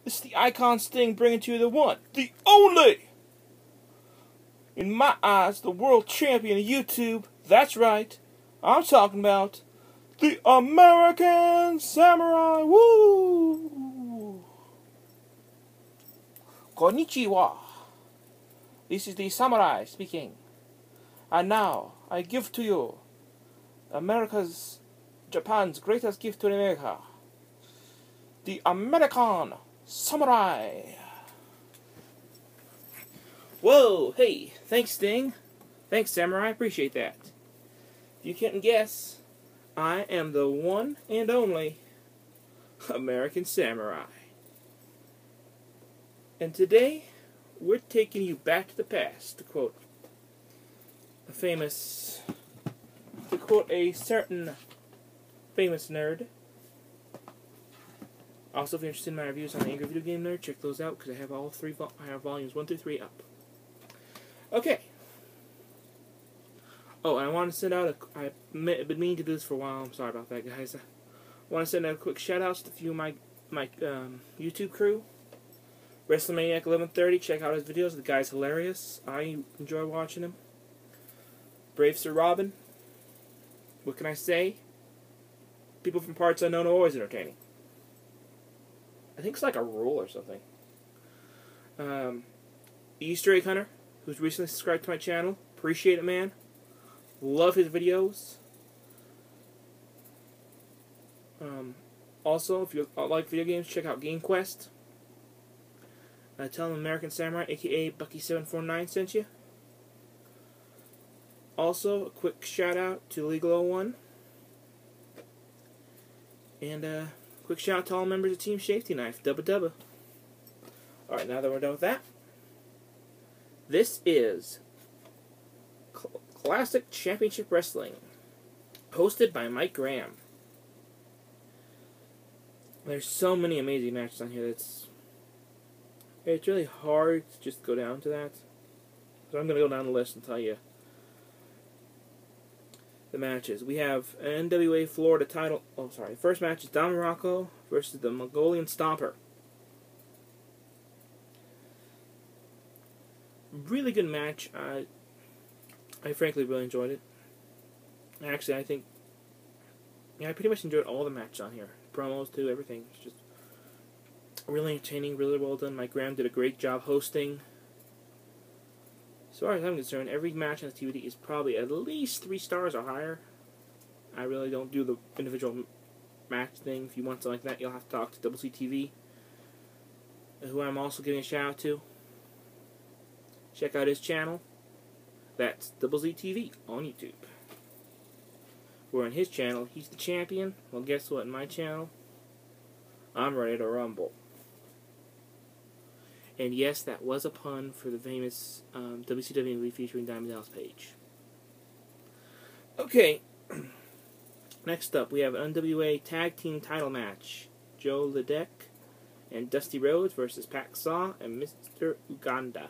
This is the Icon Sting bringing to you the one, the only, in my eyes, the world champion of YouTube. That's right, I'm talking about the American Samurai. Woo! Konnichiwa. This is the Samurai speaking. And now, I give to you Japan's greatest gift to America. The American Samurai. Whoa, hey, thanks Sting. Thanks Samurai, appreciate that. If you couldn't guess, I am the one and only American Samurai. And today, we're taking you back to the past, to quote a certain famous nerd. Also, if you're interested in my reviews on the Angry Video Game Nerd, check those out, because I have all three volumes 1 through 3 up. Okay. Oh, and I want to send out I've been meaning to do this for a while. I'm sorry about that, guys. I want to send out a quick shout-outs to a few of my YouTube crew. WrestleManiac 1130, check out his videos. The guy's hilarious. I enjoy watching him. Brave Sir Robin. What can I say? People from parts unknown are always entertaining. I think it's like a rule or something. Easter Egg Hunter, who's recently subscribed to my channel. Appreciate it, man. Love his videos. Also, if you like video games, check out GameQuest. Tell them American Samurai, aka Bucky749, sent you. Also, a quick shout out to Legal01. And quick shout out to all members of Team Safety Knife, Dubba Dubba. Alright, now that we're done with that, this is Classic Championship Wrestling, hosted by Mike Graham. There's so many amazing matches on here it's really hard to just go down to that. So I'm going to go down the list and tell you the matches. We have an NWA Florida title. Oh, sorry. First match is Don Morocco versus the Mongolian Stomper. Really good match. I frankly really enjoyed it. Actually, I think I pretty much enjoyed all the matches on here. Promos too, everything. It's just really entertaining, really well done. Mike Graham did a great job hosting. As far as I'm concerned, every match on the DVD is probably at least 3 stars or higher. I really don't do the individual match thing. If you want something like that, you'll have to talk to Double C TV, who I'm also giving a shout out to. Check out his channel. That's Double Z TV on YouTube. Where on his channel, he's the champion. Well, guess what? In my channel, I'm ready to rumble. And yes, that was a pun for the famous WCW movie featuring Diamond Dallas Page. Okay. Next up, we have an NWA Tag Team title match. Joe Ledeck and Dusty Rhodes versus Pak Saw and Mr. Uganda.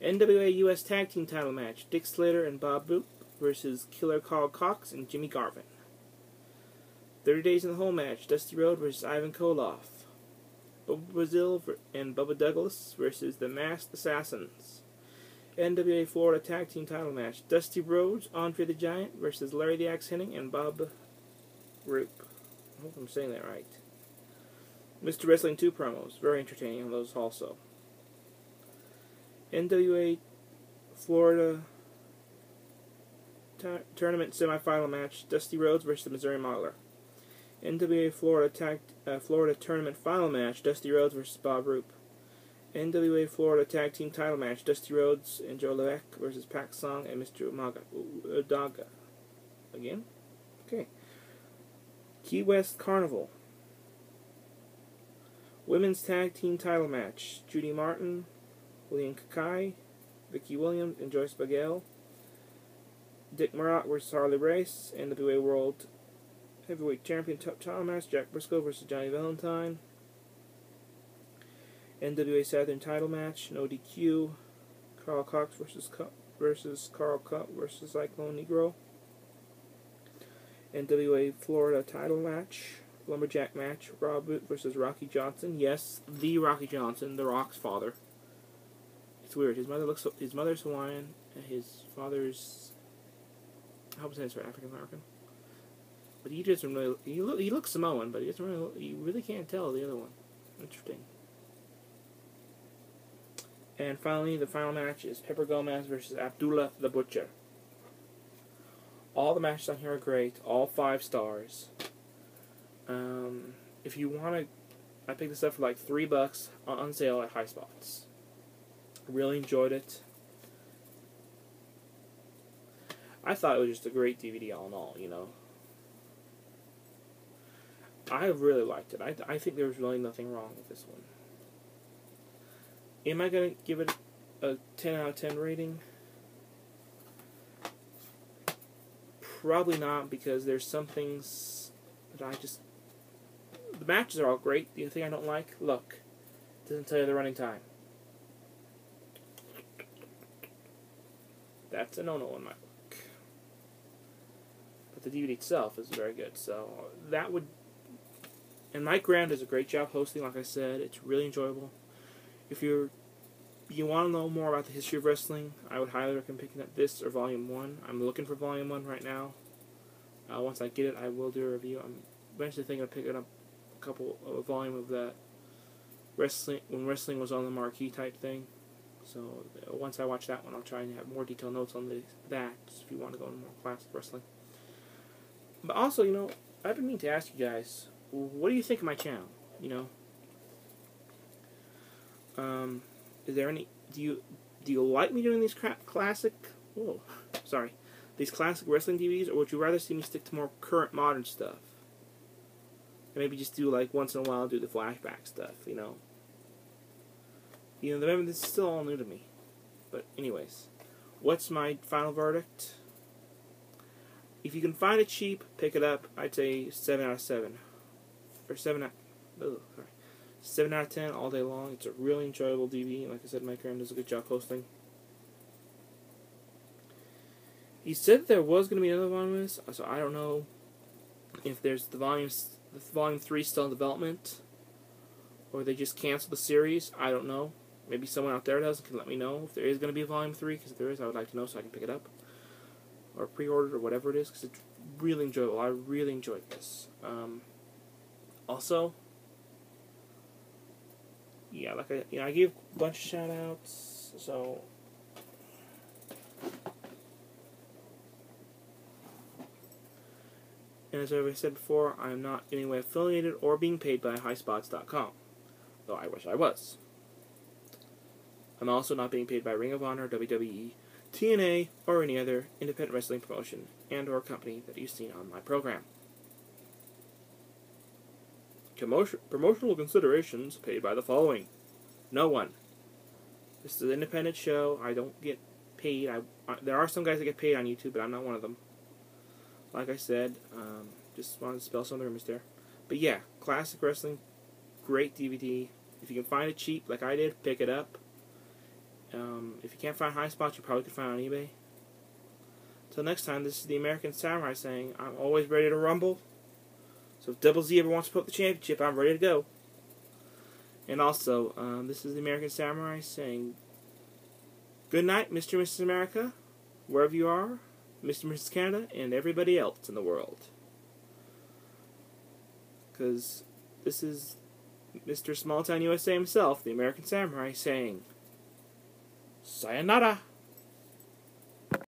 NWA US Tag Team title match. Dick Slater and Bob Roop versus Killer Carl Cox and Jimmy Garvin. 30 Days in the Hole match. Dusty Rhodes versus Ivan Koloff. Bubba Brazil and Bubba Douglas versus the Masked Assassins. NWA Florida Tag Team title match. Dusty Rhodes, Andre the Giant versus Larry the Axe Hennig and Bob Roop. I hope I'm saying that right. Mr. Wrestling 2 promos. Very entertaining on those also. NWA Florida Tournament semifinal match. Dusty Rhodes versus the Missouri Mauler. NWA Florida Tournament final match. Dusty Rhodes versus Bob Roop. NWA Florida Tag Team title match. Dusty Rhodes and Joe Ledeck versus Pak Song and Mr. Udaga. Again? Okay. Key West Carnival. Women's Tag Team title match. Judy Martin, William Kakai, Vicky Williams, and Joyce Bagel. Dick Murdoch versus Harley Race. NWA World Heavyweight Champion title match. Jack Briscoe versus Johnny Valentine. NWA Southern title match. No DQ. Carl Cox versus Carl Cup versus Cyclone Negro. NWA Florida title match. lumberjack match. Rob Root versus Rocky Johnson. Yes, the Rocky Johnson, The Rock's father. It's weird. His mother's Hawaiian. And his father's, I hope I'm saying it's right, African American. But he doesn't really. He looks Samoan, but he doesn't really. You really can't tell the other one. Interesting. And finally, the final match is Pepper Gomez versus Abdullah the Butcher. All the matches on here are great. All 5 stars. If you want to, I picked this up for like $3 on sale at High Spots. Really enjoyed it. I thought it was just a great DVD all in all, you know. I really liked it. I think there was really nothing wrong with this one. Am I going to give it a 10 out of 10 rating? Probably not, because there's some things that I just... The matches are all great. The thing I don't like, look, it doesn't tell you the running time. That's a no-no in my book. But the DVD itself is very good, so that would... And Mike Graham does a great job hosting, like I said. It's really enjoyable. If you want to know more about the history of wrestling, I would highly recommend picking up this or Volume 1. I'm looking for Volume 1 right now. Once I get it, I will do a review. I'm eventually thinking of picking up a volume of that when wrestling was on the marquee type thing. So once I watch that one, I'll try and have more detailed notes on that, if you want to go into more classic wrestling. But also, you know, I've been meaning to ask you guys, what do you think of my channel? You know, is there any? Do you like me doing these classic? Oh, sorry, these classic wrestling DVDs, or would you rather see me stick to more current modern stuff? And maybe just do like once in a while do the flashback stuff. You know, remember this is still all new to me. But anyways, what's my final verdict? If you can find it cheap, pick it up. I'd say 7 out of 7. Or 7 out of 10 all day long. It's a really enjoyable DVD. Like I said, Mike Graham does a good job hosting. He said there was going to be another volume of this, so I don't know if there's the volume 3 still in development, or they just canceled the series. I don't know. Maybe someone out there does and can let me know if there is going to be a volume 3, because if there is, I would like to know so I can pick it up. Or pre-order, or whatever it is, because it's really enjoyable. I really enjoyed this. Also, yeah, I gave a bunch of shout-outs, so... And as I said before, I am not in any way affiliated or being paid by HighSpots.com, though I wish I was. I'm also not being paid by Ring of Honor, WWE, TNA, or any other independent wrestling promotion and or company that you've seen on my program. Promotional considerations paid by the following. No one. This is an independent show. I don't get paid. There are some guys that get paid on YouTube, but I'm not one of them. Like I said, just wanted to spell some of the rumors there. But yeah, classic wrestling, great DVD. If you can find it cheap, like I did, pick it up. If you can't find High Spots, you probably could find it on eBay. Till next time, this is the American Samurai saying, I'm always ready to rumble. So if Double Z ever wants to put up the championship, I'm ready to go. And also, this is the American Samurai saying, good night, Mr. and Mrs. America, wherever you are, Mr. and Mrs. Canada, and everybody else in the world. Because this is Mr. Small Town USA himself, the American Samurai, saying, sayonara.